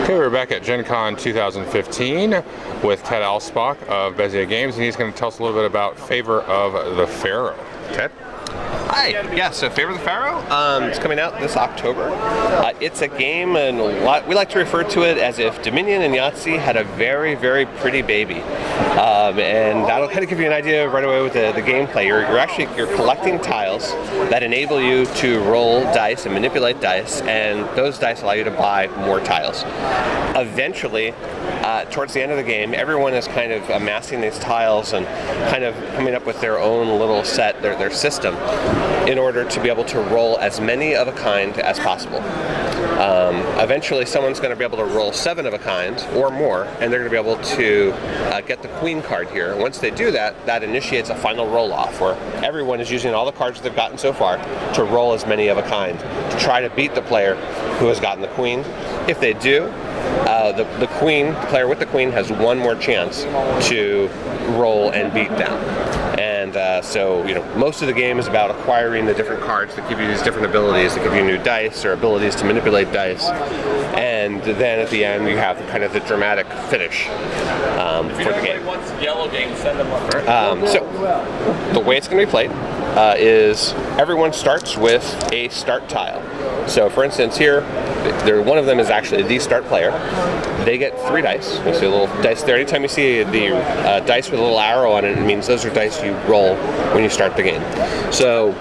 Okay, we're back at Gen Con 2015 with Ted Alsbach of Bezier Games, and he's going to tell us a little bit about Favor of the Pharaoh. Ted? Hi, yeah, so Pharoah the Pharaoh, it's coming out this October. It's a game, and we like to refer to it as if Dominion and Yahtzee had a very, very pretty baby. And that'll kind of give you an idea right away with the gameplay. You're collecting tiles that enable you to roll dice and manipulate dice, and those dice allow you to buy more tiles. Eventually, towards the end of the game, everyone is kind of amassing these tiles and kind of coming up with their own little set, their system, in order to be able to roll as many of a kind as possible. Eventually, someone's going to be able to roll 7 of a kind or more, and they're going to be able to get the Queen card here. Once they do that, that initiates a final roll-off where everyone is using all the cards they've gotten so far to roll as many of a kind to try to beat the player who has gotten the Queen. If they do, the player with the Queen has one more chance to roll and beat them. And so, most of the game is about acquiring the different cards that give you these different abilities, that give you new dice or abilities to manipulate dice. And then at the end, you have kind of the dramatic finish for the game. Yellow game, send them up. So, the way it's going to be played is everyone starts with a start tile. So, for instance, here, one of them is actually the start player. They get 3 dice. You see a little dice there. Anytime you see the dice with a little arrow on it, it means those are dice you roll when you start the game. So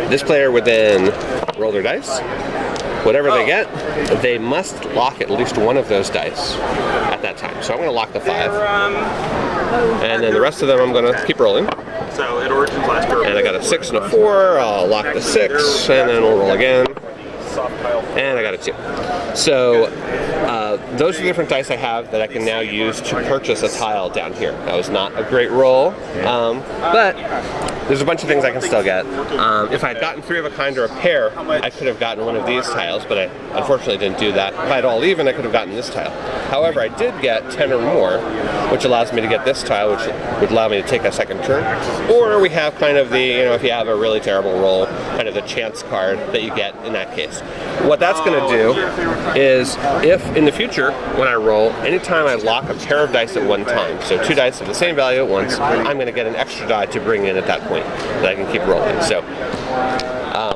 this player would then roll their dice. Whatever they get, they must lock at least one of those dice at that time. So I'm going to lock the 5. And then the rest of them I'm going to keep rolling. So it origins last year. And I got a 6 and a 4. I'll lock the 6, and then we'll roll again. And I got a 2. So those are the different dice I have that I can now use to purchase a tile down here. That was not a great roll, but there's a bunch of things I can still get. If I had gotten 3 of a kind or a pair, I could have gotten one of these tiles, but I unfortunately didn't do that. If I had all even, I could have gotten this tile. However, I did get 10 or more, which allows me to get this tile, which would allow me to take a second turn. Or we have kind of the, if you have a really terrible roll, kind of the chance card that you get in that case. What that's going to do is, if in the future, when I roll, anytime I lock a pair of dice at one time, so 2 dice of the same value at once, I'm going to get an extra die to bring in at that point that I can keep rolling. So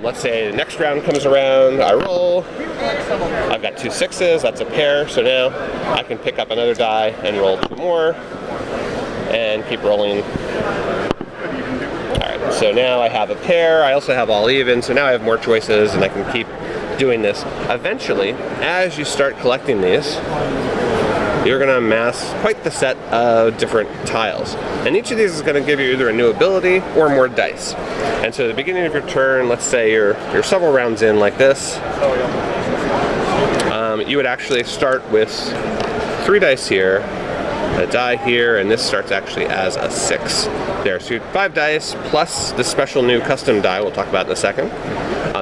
let's say the next round comes around, I roll, I've got 2 6s, that's a pair, so now I can pick up another die and roll 2 more and keep rolling. Alright, so now I have a pair, I also have all even, so now I have more choices and I can keep doing this. Eventually, as you start collecting these, you're going to amass quite the set of different tiles. And each of these is going to give you either a new ability or more dice. And so at the beginning of your turn, let's say you're several rounds in like this, you would actually start with 3 dice here, a die here, and this starts actually as a 6 there. So you have 5 dice plus the special new custom die we'll talk about in a second.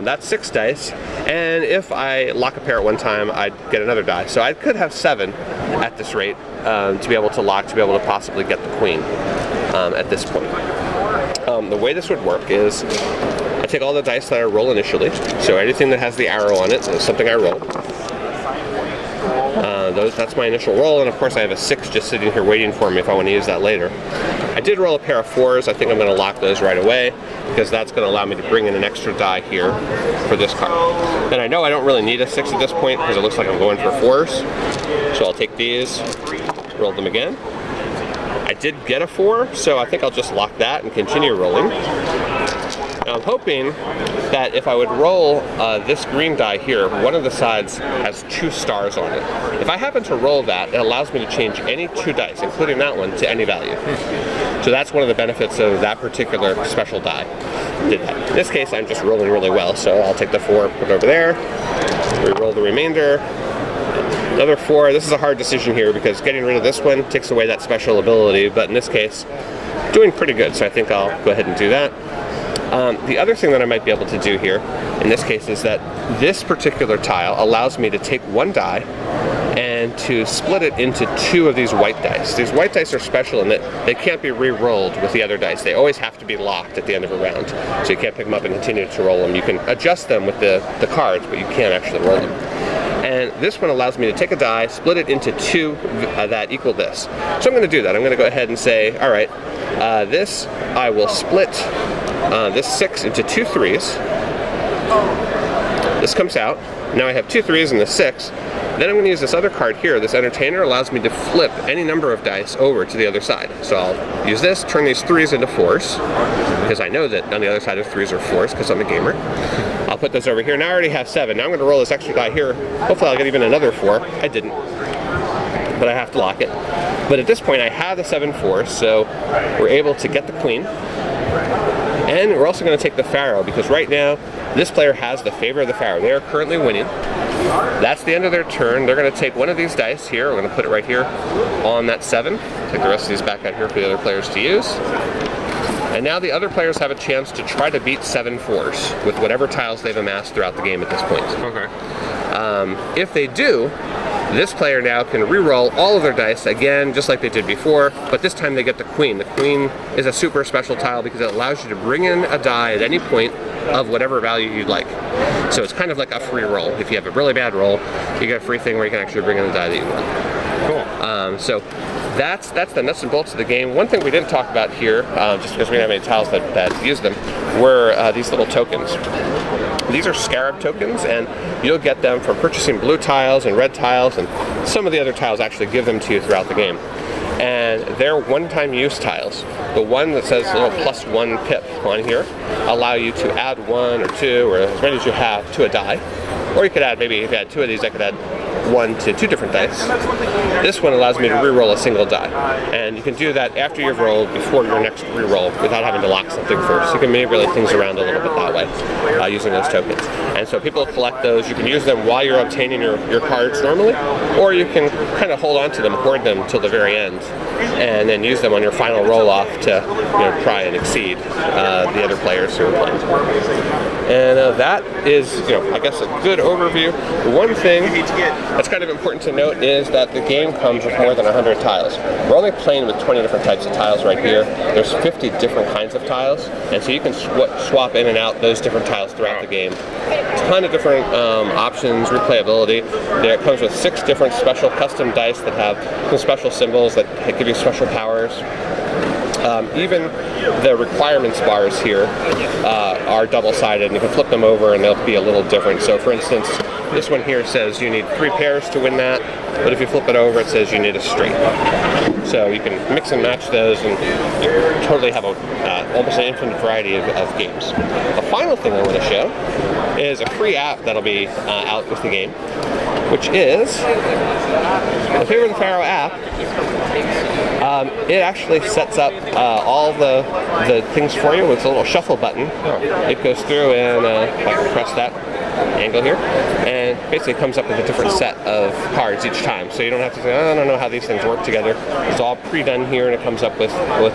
That's 6 dice, and if I lock a pair at one time, I'd get another die. So I could have 7 at this rate to be able to lock, to be able to possibly get the Queen at this point. The way this would work is I take all the dice that I roll initially, so anything that has the arrow on it is something I roll. That's my initial roll, and of course I have a 6 just sitting here waiting for me if I want to use that later. I did roll a pair of 4s. I think I'm going to lock those right away because that's going to allow me to bring in an extra die here for this card. Then I know I don't really need a 6 at this point because it looks like I'm going for 4s. So I'll take these, roll them again. I did get a 4, so I think I'll just lock that and continue rolling. Now I'm hoping that if I would roll this green die here, one of the sides has 2 stars on it. If I happen to roll that, it allows me to change any 2 dice, including that one, to any value. So that's one of the benefits of that particular special die. In this case, I'm just rolling really well, so I'll take the 4, put it over there, re-roll the remainder. Another 4. This is a hard decision here because getting rid of this one takes away that special ability, but in this case, doing pretty good, so I think I'll go ahead and do that. The other thing that I might be able to do here, in this case, is that this particular tile allows me to take 1 die and to split it into 2 of these white dice. These white dice are special in that they can't be re-rolled with the other dice. They always have to be locked at the end of a round, so you can't pick them up and continue to roll them. You can adjust them with the cards, but you can't actually roll them. And this one allows me to take a die, split it into two that equal this. So I'm going to do that. I'm going to go ahead and say, all right, this I will split this 6 into 2 3s. This comes out. Now I have 2 3s and the 6. Then I'm going to use this other card here. This entertainer allows me to flip any number of dice over to the other side. So I'll use this, turn these 3s into 4s, because I know that on the other side of 3s are 4s, because I'm a gamer. I'll put those over here. Now I already have 7. Now I'm going to roll this extra die here. Hopefully I'll get even another 4. I didn't, but I have to lock it. But at this point I have the 7 4s, so we're able to get the queen. And we're also going to take the Pharaoh, because right now this player has the favor of the Pharaoh. They are currently winning. That's the end of their turn. They're going to take one of these dice here. We're going to put it right here on that 7. Take the rest of these back out here for the other players to use. And now the other players have a chance to try to beat 7 4s with whatever tiles they've amassed throughout the game at this point. Okay. If they do, this player now can re-roll all of their dice again, just like they did before, but this time they get the queen. The queen is a super special tile because it allows you to bring in a die at any point of whatever value you'd like. So it's kind of like a free roll. If you have a really bad roll, you get a free thing where you can actually bring in the die that you want. Cool. So that's the nuts and bolts of the game. One thing we didn't talk about here, just because we didn't have any tiles that use them, were these little tokens. These are scarab tokens, and you'll get them from purchasing blue tiles and red tiles, and some of the other tiles actually give them to you throughout the game. And they're one-time use tiles. The one that says a little +1 pip on here allow you to add 1 or 2 or as many as you have to a die. Or you could add, maybe if you had 2 of these, I could add 1 to 2 different dice. This one allows me to re-roll a single die. And you can do that after you've rolled, before your next re-roll, without having to lock something first. You can manipulate things around a little bit that way, using those tokens. And so people collect those. You can use them while you're obtaining your cards normally, or you can kind of hold on to them, hoard them till the very end, and then use them on your final roll-off to try and exceed the other players who are playing. And that is, I guess, a good overview. One thing that's kind of important to note is that the game comes with more than 100 tiles. We're only playing with 20 different types of tiles right here. There's 50 different kinds of tiles, and so you can swap in and out those different tiles throughout the game. A ton of different options, replayability. It comes with 6 different special custom dice that have some special symbols that give you special powers. Even the requirements bars here are double-sided, and you can flip them over and they'll be a little different. So for instance, this one here says you need 3 pairs to win that, but if you flip it over it says you need a straight. So you can mix and match those and you totally have almost an infinite variety of games. The final thing I want to show is a free app that'll be out with the game, which is the Favor of the Pharaoh app. It actually sets up all the things for you with a little shuffle button. It goes through and if I can press that angle here, and basically comes up with a different set of cards each time. So you don't have to say, I don't know how these things work together. It's all pre-done here, and it comes up with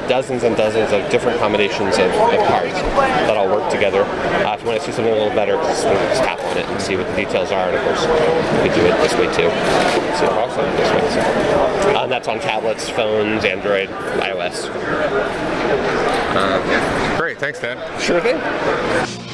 dozens and dozens of different combinations of cards that all work together. If you want to see something a little better, just tap on it and see what the details are. And of course, you could do it this way too. So also this way. So, that's on tablets, phones, Android, iOS. Great, thanks, Dad. Sure thing.